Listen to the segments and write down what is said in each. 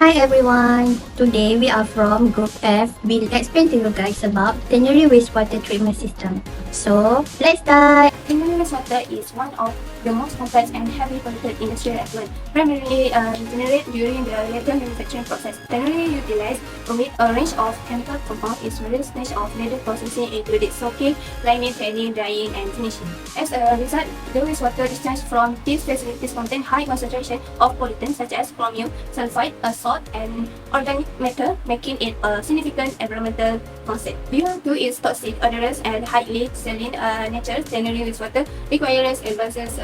Hi everyone! Today we are from Group F. We'll explain to you guys about Tannery Wastewater Treatment System. So, let's start! Tannery wastewater is one of the most complex and heavily polluted industrial effluent, primarily generated during the later manufacturing process. Tannery utilizes a range of chemical compounds in various stages of ladle processing, including soaking, lining, fanning, drying, and finishing. As a result, the wastewater discharged from these facilities contain high concentration of pollutants such as chromium, sulfide, salt, and organic matter, making it a significant environmental concern. Due to its toxic, odorous, and highly saline nature, Tannery wastewater requires advanced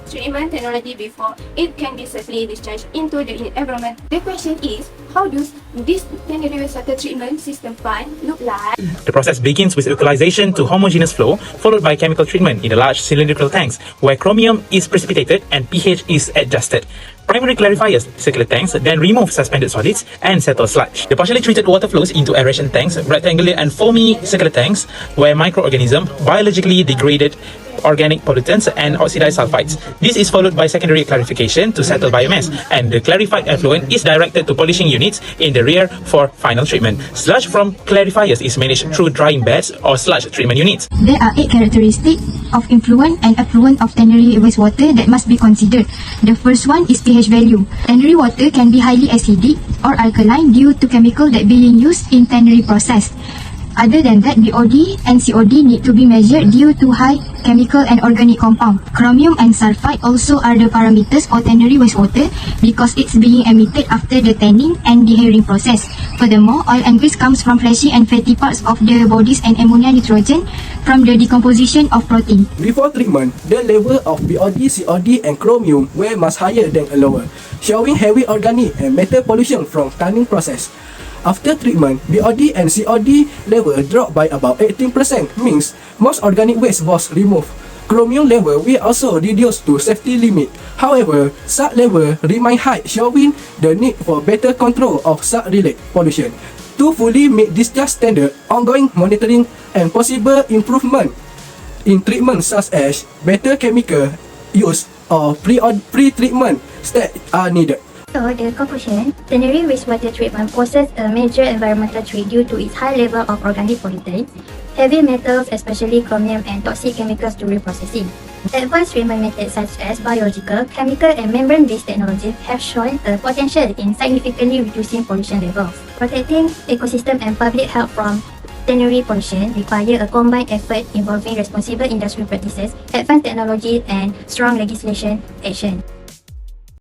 treatment technology before it can be safely discharged into the environment. The question is, how does this Tannery wastewater treatment system plant look like? The process begins with alkalization to homogeneous flow, followed by chemical treatment in the large cylindrical tanks, where chromium is precipitated and pH is adjusted. Primary clarifiers, circular tanks, then remove suspended solids and settle sludge. The partially treated water flows into aeration tanks, rectangular and foamy circular tanks, where microorganisms, biologically degraded organic pollutants, and oxidized sulfides. This is followed by secondary clarification to settle biomass, and the clarified effluent is directed to polishing units in the rear for final treatment. Sludge from clarifiers is managed through drying beds or sludge treatment units. There are 8 characteristics of influent and effluent of Tannery wastewater that must be considered. The first one is pH value. Tannery water can be highly acidic or alkaline due to chemical that being used in Tannery process. Other than that, BOD and COD need to be measured due to high chemical and organic compound. Chromium and sulfide also are the parameters for Tannery wastewater because it's being emitted after the tanning and deharing process. Furthermore, oil and grease comes from fleshy and fatty parts of the bodies and ammonia nitrogen from the decomposition of protein. Before treatment, the level of BOD, COD and chromium were much higher than lower, showing heavy organic and metal pollution from tanning process. After treatment, BOD and COD level dropped by about 18%, means most organic waste was removed. Chromium level will also reduce to safety limit. However, salt level remain high, showing the need for better control of salt-related pollution. To fully meet discharge standard, ongoing monitoring and possible improvement in treatment such as better chemical use or pre-treatment steps are needed. So, the conclusion, Tannery wastewater treatment poses a major environmental threat due to its high level of organic pollutants, heavy metals, especially chromium, and toxic chemicals during processing. Advanced treatment methods such as biological, chemical, and membrane-based technologies have shown a potential in significantly reducing pollution levels. Protecting ecosystem and public health from Tannery pollution require a combined effort involving responsible industrial practices, advanced technology, and strong legislation action.